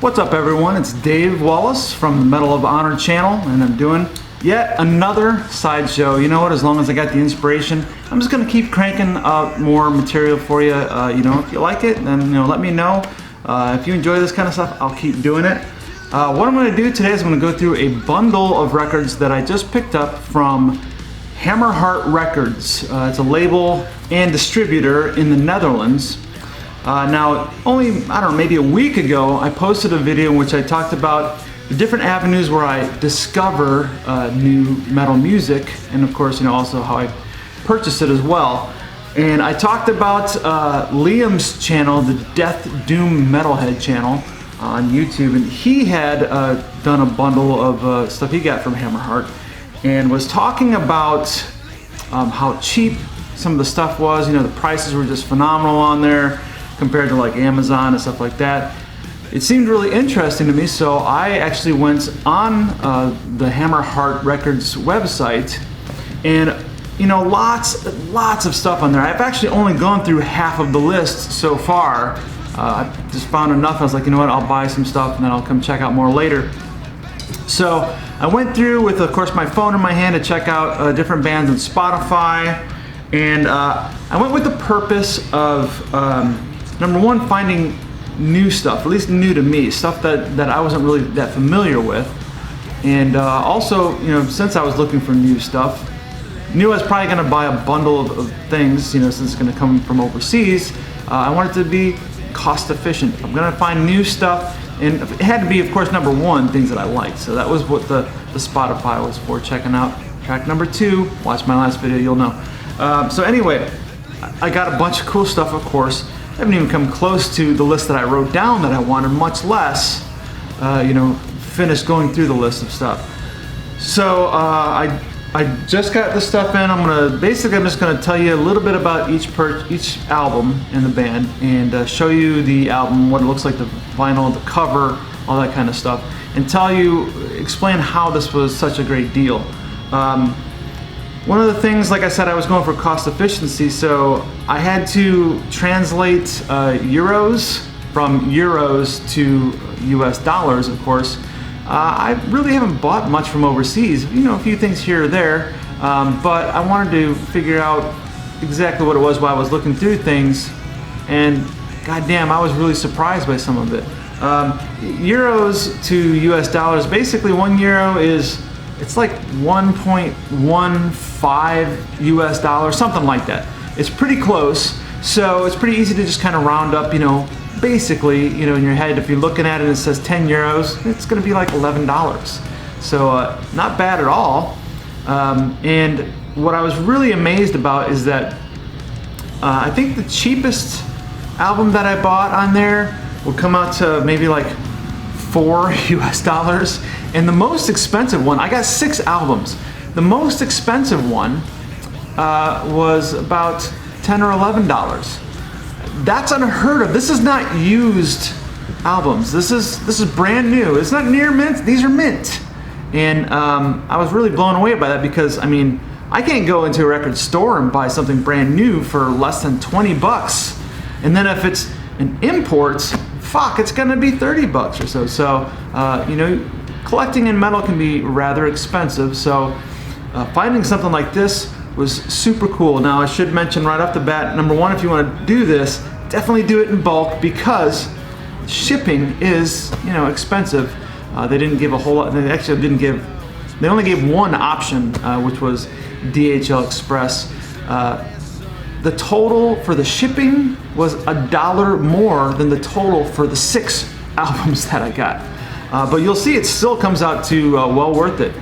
What's up everyone, it's Dave Wallace from the Medal of Honor channel, and I'm doing yet another sideshow. You know what, as long as I got the inspiration, I'm just going to keep cranking out more material for you. If you like it, then let me know. If you enjoy this kind of stuff, I'll keep doing it. What I'm going to do today is I'm going to go through a bundle of records that I just picked up from Hammerheart Records. It's a label and distributor in the Netherlands. Now, only, I don't know, maybe a week ago, I posted a video in which I talked about the different avenues where I discover new metal music, and of course, also how I purchase it as well. And I talked about Liam's channel, the Death Doom Metalhead channel on YouTube, and he had done a bundle of stuff he got from Hammerheart, and was talking about how cheap some of the stuff was. The prices were just phenomenal on there, compared to like Amazon and stuff like that. It seemed really interesting to me, so I actually went on the Hammerheart Records website, and lots of stuff on there. I've actually only gone through half of the list so far. I just found enough. I was like, you know what, I'll buy some stuff and then I'll come check out more later. So I went through with, of course, my phone in my hand to check out different bands on Spotify, and I went with the purpose of number one, finding new stuff, at least new to me, stuff that I wasn't really that familiar with. And also, since I was looking for new stuff, knew I was probably going to buy a bundle of things, since it's going to come from overseas. I wanted to be cost efficient. I'm going to find new stuff, and it had to be, of course, number one, things that I liked. So that was what the Spotify was for, checking out track number 2. Watch my last video, you'll know. So anyway, I got a bunch of cool stuff, of course. I haven't even come close to the list that I wrote down that I wanted, much less, finish going through the list of stuff. So I just got this stuff in. I'm just gonna tell you a little bit about each album in the band, and show you the album, what it looks like, the vinyl, the cover, all that kind of stuff, and explain how this was such a great deal. One of the things, like I said, I was going for cost efficiency, so I had to translate euros from euros to US dollars, of course. I really haven't bought much from overseas, a few things here or there, but I wanted to figure out exactly what it was while I was looking through things, and goddamn, I was really surprised by some of it. Euros to US dollars, basically 1 euro it's like 1.15 US dollars, something like that. It's pretty close, so it's pretty easy to just kind of round up, basically, in your head. If you're looking at it and it says 10 euros, it's going to be like $11. So not bad at all. And what I was really amazed about is that I think the cheapest album that I bought on there will come out to maybe like $4 US, and the most expensive one, I got 6 albums. The most expensive one was about $10 or $11. That's unheard of. This is not used albums. This is brand new. It's not near mint. These are mint. And I was really blown away by that, because I can't go into a record store and buy something brand new for less than 20 bucks. And then if it's an import, fuck, it's gonna be 30 bucks or so. So, collecting in metal can be rather expensive. So, finding something like this was super cool. Now, I should mention right off the bat, number one, if you want to do this, definitely do it in bulk, because shipping is, expensive. They didn't give a whole lot. They actually didn't give. They only gave one option, which was DHL Express. The total for the shipping was $1 more than the total for the 6 albums that I got. But you'll see it still comes out to well worth it.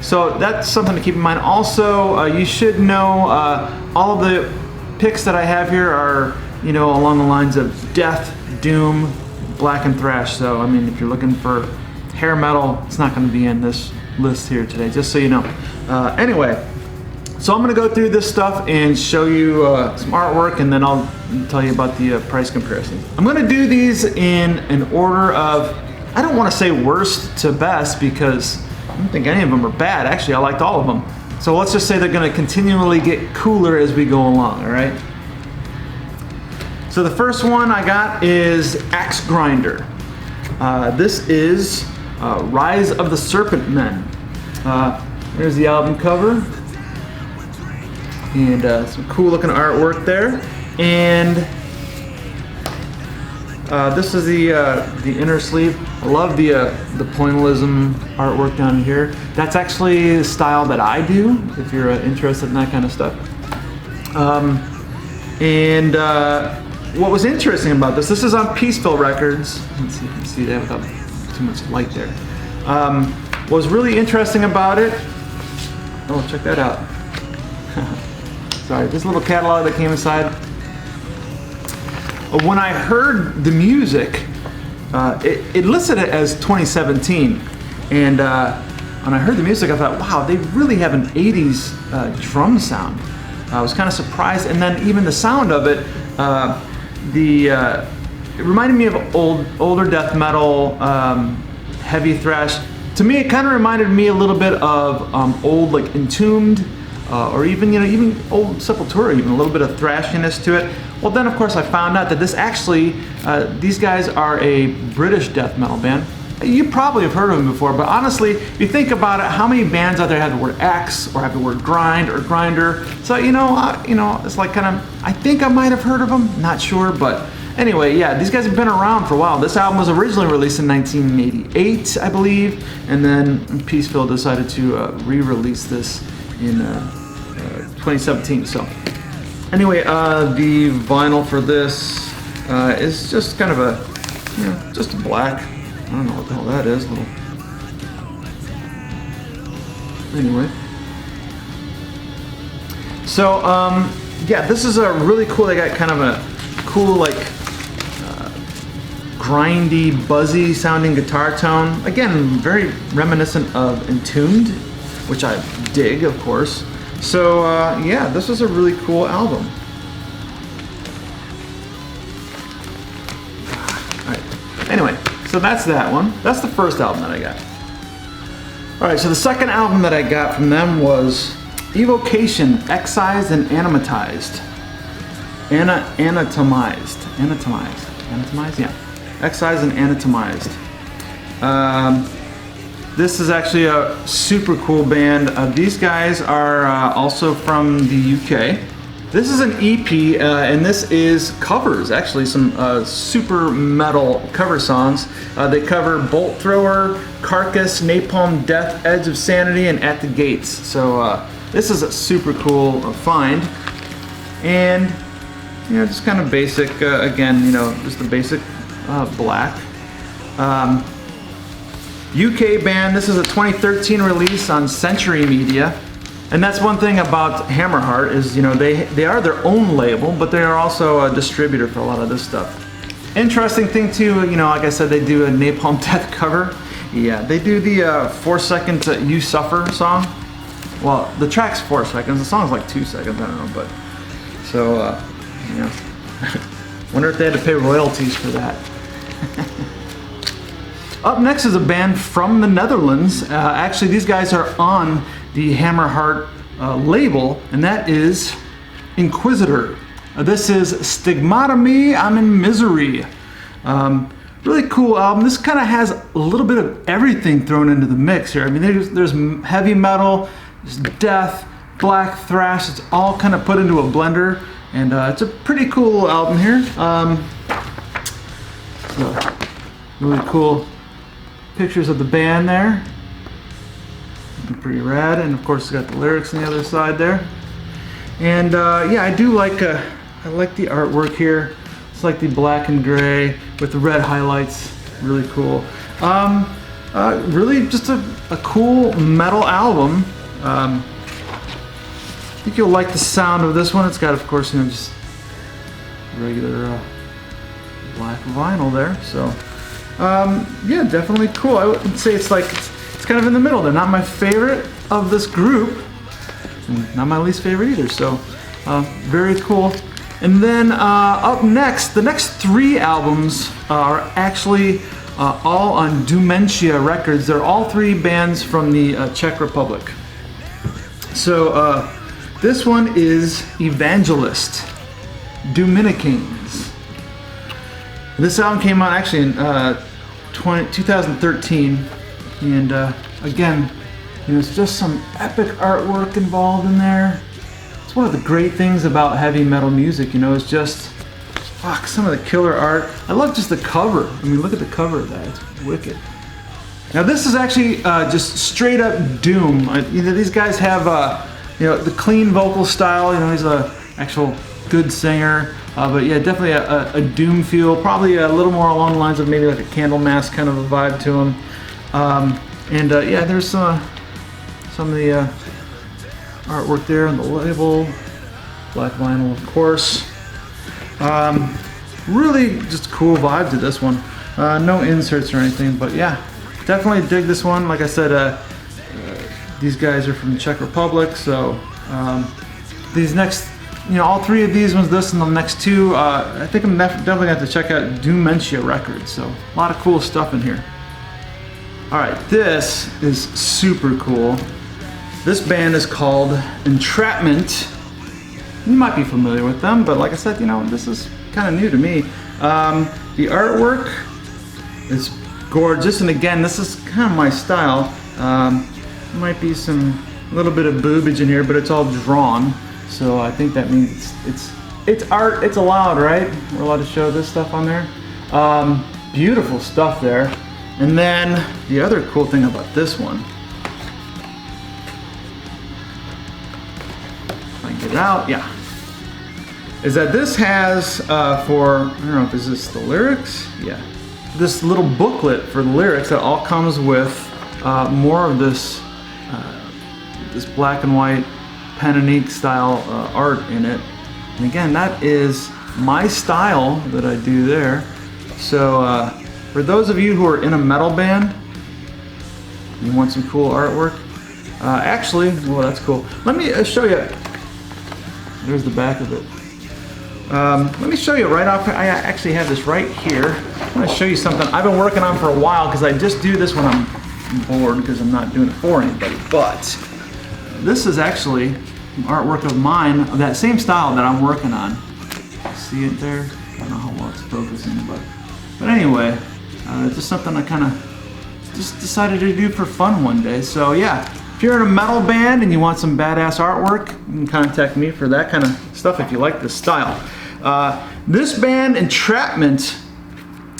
So that's something to keep in mind. Also, you should know all of the picks that I have here are, along the lines of death, doom, black, and thrash. So, if you're looking for hair metal, it's not going to be in this list here today, just so you know. Anyway. So I'm going to go through this stuff and show you some artwork, and then I'll tell you about the price comparison. I'm going to do these in an order of, I don't want to say worst to best, because I don't think any of them are bad. Actually, I liked all of them. So let's just say they're going to continually get cooler as we go along, all right? So the first one I got is Axegrinder. This is Rise of the Serpent Men. There's the album cover, and some cool looking artwork there. And this is the inner sleeve. I love the pointillism artwork down here. That's actually the style that I do, if you're interested in that kind of stuff. What was interesting about this is on Peaceville Records. Let's see if you can see that without too much light there. What was really interesting about it, oh, check that out. Sorry, this little catalog that came inside. When I heard the music, it listed it as 2017, and when I heard the music, I thought, wow, they really have an 80s drum sound. I was kind of surprised, and then even the sound of it, it reminded me of older death metal, heavy thrash. To me, it kind of reminded me a little bit of old, like Entombed, or even old Sepultura, even a little bit of thrashiness to it. Well, then of course I found out that this actually, these guys are a British death metal band. You probably have heard of them before, but honestly, if you think about it, how many bands out there have the word X or have the word grind or grinder? So it's like kind of, I think I might have heard of them, not sure, but anyway, yeah, these guys have been around for a while. This album was originally released in 1988, I believe, and then Peaceville decided to re-release this in 2017. So anyway, the vinyl for this is just kind of a, just a black. I don't know what the hell that is. Anyway. So, yeah, this is a really cool, they got kind of a cool, like, grindy, buzzy sounding guitar tone. Again, very reminiscent of Entombed, which I dig, of course. So, yeah, this was a really cool album. Alright, anyway. So that's that one. That's the first album that I got. Alright, so the second album that I got from them was Evocation, Excised and Anatomized. Anatomized? Yeah. Excised and Anatomized. This is actually a super cool band. These guys are also from the UK. This is an EP, and this is covers, actually, some super metal cover songs. They cover Bolt Thrower, Carcass, Napalm Death, Edge of Sanity, and At the Gates. So this is a super cool find. And, just kind of basic, again, just the basic black. UK band, this is a 2013 release on Century Media. And that's one thing about Hammerheart is, they are their own label, but they are also a distributor for a lot of this stuff. Interesting thing too, like I said, they do a Napalm Death cover. Yeah, they do the 4 second You Suffer song. Well, the track's 4 seconds, the song's like 2 seconds, I don't know, but, so, wonder if they had to pay royalties for that. Up next is a band from the Netherlands. Actually, these guys are on the Hammerheart label, and that is Inquisitor. This is Stigmatomy, I'm in Misery. Really cool album. This kind of has a little bit of everything thrown into the mix here. I mean, there's heavy metal, there's death, black thrash. It's all kind of put into a blender, and it's a pretty cool album here. So really cool pictures of the band there. Pretty rad, and of course it's got the lyrics on the other side there. And yeah, I do like I like the artwork here. It's like the black and gray with the red highlights. Really cool. Really just a cool metal album. I think you'll like the sound of this one. It's got, of course, just regular black vinyl there. So yeah, definitely cool. I would say it's kind of in the middle. They're not my favorite of this group, and not my least favorite either. So very cool. And then up next, the next 3 albums are actually all on Dementia Records. They're all 3 bands from the Czech Republic. So this one is Evangelist, Dominicans. This album came out actually in 2013, and again, you know, it's just some epic artwork involved in there. It's one of the great things about heavy metal music, you know, is just, fuck, some of the killer art. I love just the cover. I mean, look at the cover of that, it's wicked. Now this is actually just straight up doom. You know, these guys have, you know, the clean vocal style, you know, he's a actual good singer. But yeah, definitely a doom feel, probably a little more along the lines of maybe like a Candlemass kind of a vibe to him. Yeah, there's some of the artwork there on the label, black vinyl of course. Really just a cool vibe to this one. No inserts or anything, but yeah, definitely dig this one. Like I said, these guys are from the Czech Republic, so these next, you know, all three of these ones, this and the next two, I think I'm definitely going to have to check out Dementia Records. So a lot of cool stuff in here. All right, this is super cool. This band is called Entrapment. You might be familiar with them, but like I said, you know, this is kind of new to me. The artwork is gorgeous, and again, this is kind of my style. Might be some little bit of boobage in here, but it's all drawn. So I think that means it's art, it's allowed, right? We're allowed to show this stuff on there. Beautiful stuff there. And then the other cool thing about this one, if I can get it out, yeah, is that this has for, I don't know if this is the lyrics, yeah, this little booklet for the lyrics that all comes with more of this this black and white pen and ink style art in it. And again, that is my style that I do there. So for those of you who are in a metal band, you want some cool artwork, actually, well, that's cool. Let me show you. There's the back of it. Let me show you right off. I actually have this right here. I'm going to show you something I've been working on for a while, because I just do this when I'm bored because I'm not doing it for anybody. But this is actually artwork of mine, of that same style that I'm working on. See it there? I don't know how well it's focusing, but anyway, it's just something I kind of just decided to do for fun one day. So yeah, if you're in a metal band and you want some badass artwork, you can contact me for that kind of stuff if you like this style. This band, Entrapment,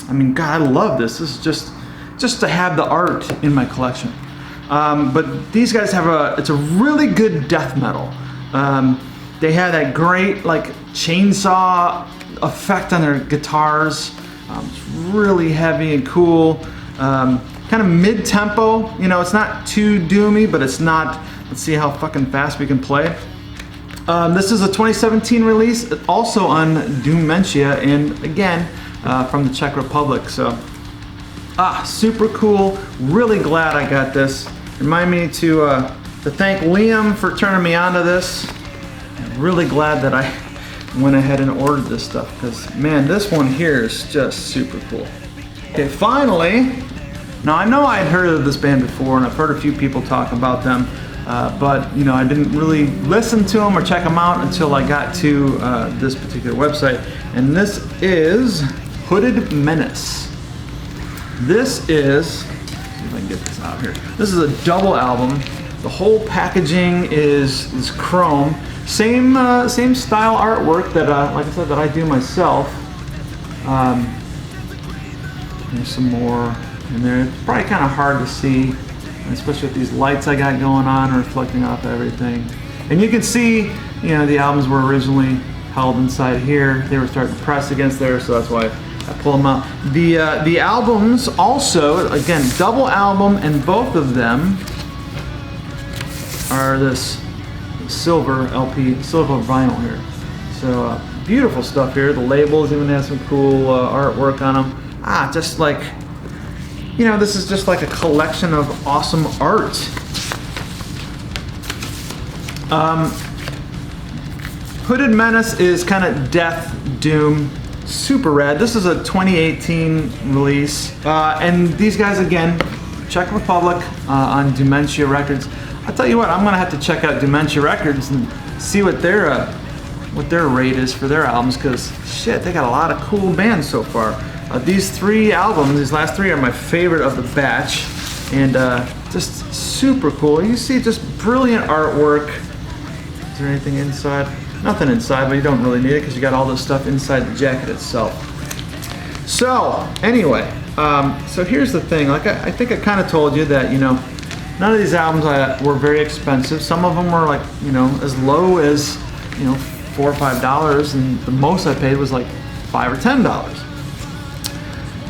I mean, God, I love this. This is just to have the art in my collection. But these guys have it's a really good death metal. They have that great like chainsaw effect on their guitars. It's really heavy and cool. Kind of mid-tempo, you know, it's not too doomy, but it's not, let's see how fucking fast we can play. This is a 2017 release, also on Dementia, and again, from the Czech Republic. So, super cool. Really glad I got this. Remind me to thank Liam for turning me on to this. I'm really glad that I went ahead and ordered this stuff, because man, this one here is just super cool. Okay, finally, now I know I'd heard of this band before, and I've heard a few people talk about them, but you know, I didn't really listen to them or check them out until I got to this particular website, and this is Hooded Menace. This is, see if I can get this out here. This is a double album. The whole packaging is chrome. Same style artwork that, like I said, that I do myself. There's some more in there. It's probably kind of hard to see, especially with these lights I got going on reflecting off everything. And you can see, you know, the albums were originally held inside here. They were starting to press against there, so that's why I pull them out. The albums also, again, double album, and both of them are this silver LP, silver vinyl here. So beautiful stuff here. The labels even have some cool artwork on them. Just like, you know, this is just like a collection of awesome art. Hooded Menace is kind of death, doom, super rad. This is a 2018 release. And these guys, again, Czech Republic on Dementia Records. I'll tell you what, I'm gonna have to check out Dementia Records and see what their rate is for their albums, because shit, they got a lot of cool bands so far. These 3 albums, these last 3 are my favorite of the batch, and just super cool. You see just brilliant artwork. Is there anything inside? Nothing inside, but you don't really need it because you got all this stuff inside the jacket itself. So anyway, so here's the thing. Like I think I kind of told you that, you know, none of these albums were very expensive. Some of them were like, you know, as low as, you know, $4 or $5, and the most I paid was like $5 or $10.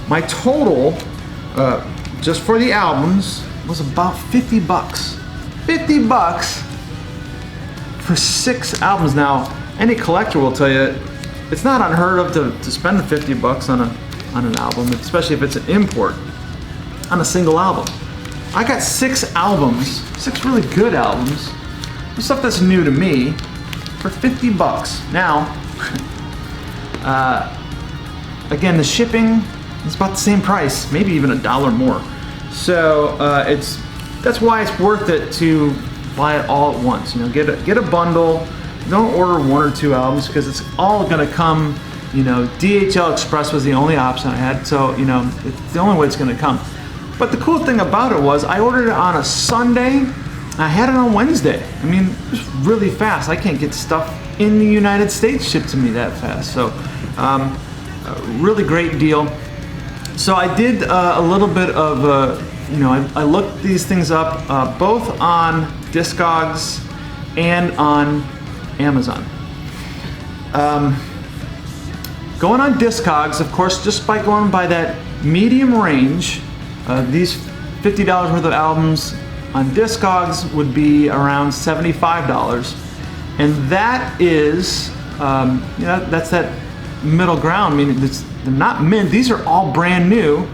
My total, just for the albums, was about 50 bucks. 50 bucks for 6 albums. Now, any collector will tell you it's not unheard of to spend 50 bucks on an album, especially if it's an import, on a single album. I got 6 albums, 6 really good albums, stuff that's new to me, for 50 bucks. Now, again, the shipping is about the same price, maybe even $1 more. So that's why it's worth it to buy it all at once. You know, get a bundle. Don't order 1 or 2 albums because it's all gonna come. You know, DHL Express was the only option I had, so you know it's the only way it's gonna come. But the cool thing about it was I ordered it on a Sunday. I had it on Wednesday. I mean, it was really fast. I can't get stuff in the United States shipped to me that fast. So, a really great deal. So I did a little bit of, you know, I looked these things up both on Discogs and on Amazon. Going on Discogs, of course, just by going by that medium range, these $50 worth of albums on Discogs would be around $75, and that is, you know, that's that middle ground. I mean, they're not mint. These are all brand new.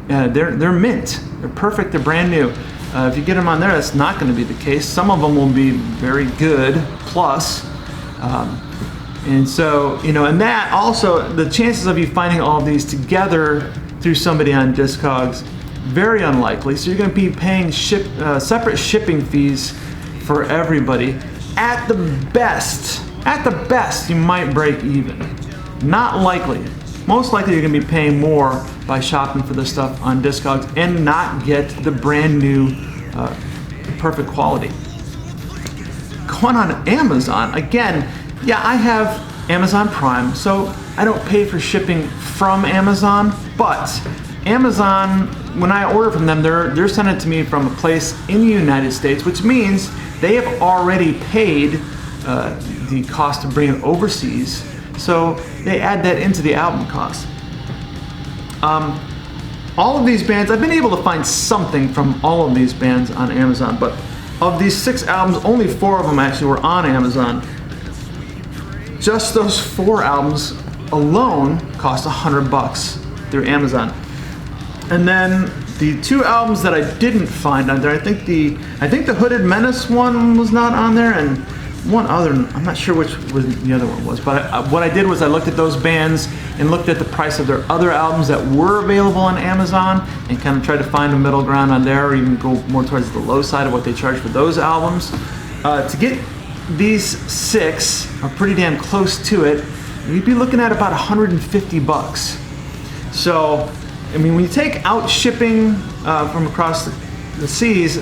They're mint. They're perfect. They're brand new. If you get them on there, that's not going to be the case. Some of them will be very good plus, and so you know, and that also the chances of you finding all of these together through somebody on Discogs, very unlikely. So you're going to be paying separate shipping fees for everybody. At the best, you might break even. Not likely. Most likely you're going to be paying more by shopping for this stuff on Discogs and not get the brand new perfect quality. Going on Amazon, again, yeah, I have Amazon Prime, so I don't pay for shipping from Amazon, but Amazon, when I order from them, they're sending it to me from a place in the United States, which means they have already paid the cost of bringing it overseas, so they add that into the album cost. All of these bands, I've been able to find something from all of these bands on Amazon, but of these 6 albums, only 4 of them actually were on Amazon. Just those 4 albums alone cost $100 through Amazon. And then the 2 albums that I didn't find on there, I think the Hooded Menace one was not on there, and one other, I'm not sure which the other one was, but what I did was I looked at those bands and looked at the price of their other albums that were available on Amazon and kind of tried to find a middle ground on there, or even go more towards the low side of what they charge for those albums. To get these 6, or pretty damn close to it, you'd be looking at about $150. So, I mean, when you take out shipping from across the seas,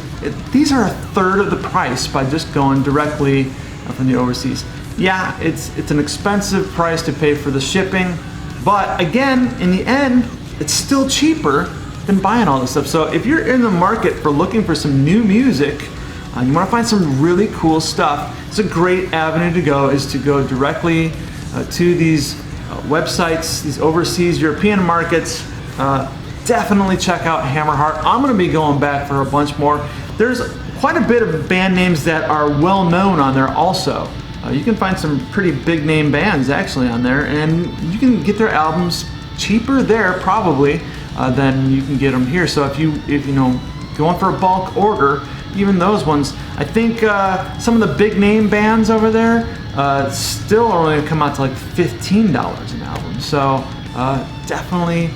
these are 1/3 of the price by just going directly from the overseas. Yeah, it's an expensive price to pay for the shipping, but again, in the end, it's still cheaper than buying all this stuff. So if you're in the market for looking for some new music, you want to find some really cool stuff, it's a great avenue to go, is to go directly to these websites, these overseas European markets. Definitely check out Hammerheart. I'm going to be going back for a bunch more. There's quite a bit of band names that are well known on there also. You can find some pretty big name bands actually on there, and you can get their albums cheaper there probably than you can get them here. So if you know, going for a bulk order, even those ones, I think some of the big name bands over there still are only going to come out to like $15 an album. So definitely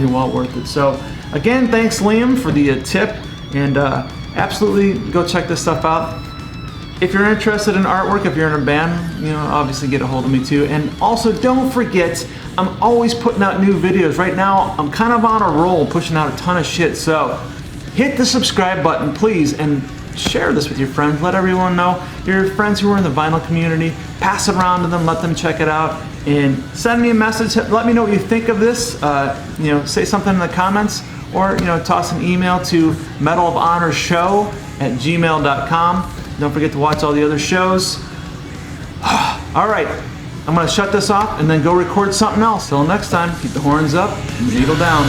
well worth it. So again, thanks Liam for the tip, and absolutely go check this stuff out. if you're interested in artwork, if you're in a band, you know, obviously get a hold of me too. And also don't forget, I'm always putting out new videos. Right now, I'm kind of on a roll, pushing out a ton of shit. So hit the subscribe button, please, and share this with your friends. Let everyone know. Your friends who are in the vinyl community, pass it around to them, let them check it out, and send me a message. Let me know what you think of this. You know, say something in the comments, or you know, toss an email to medalofhonorshow@gmail.com. Don't forget to watch all the other shows. All right, I'm gonna shut this off and then go record something else. Till next time, keep the horns up and the needle down.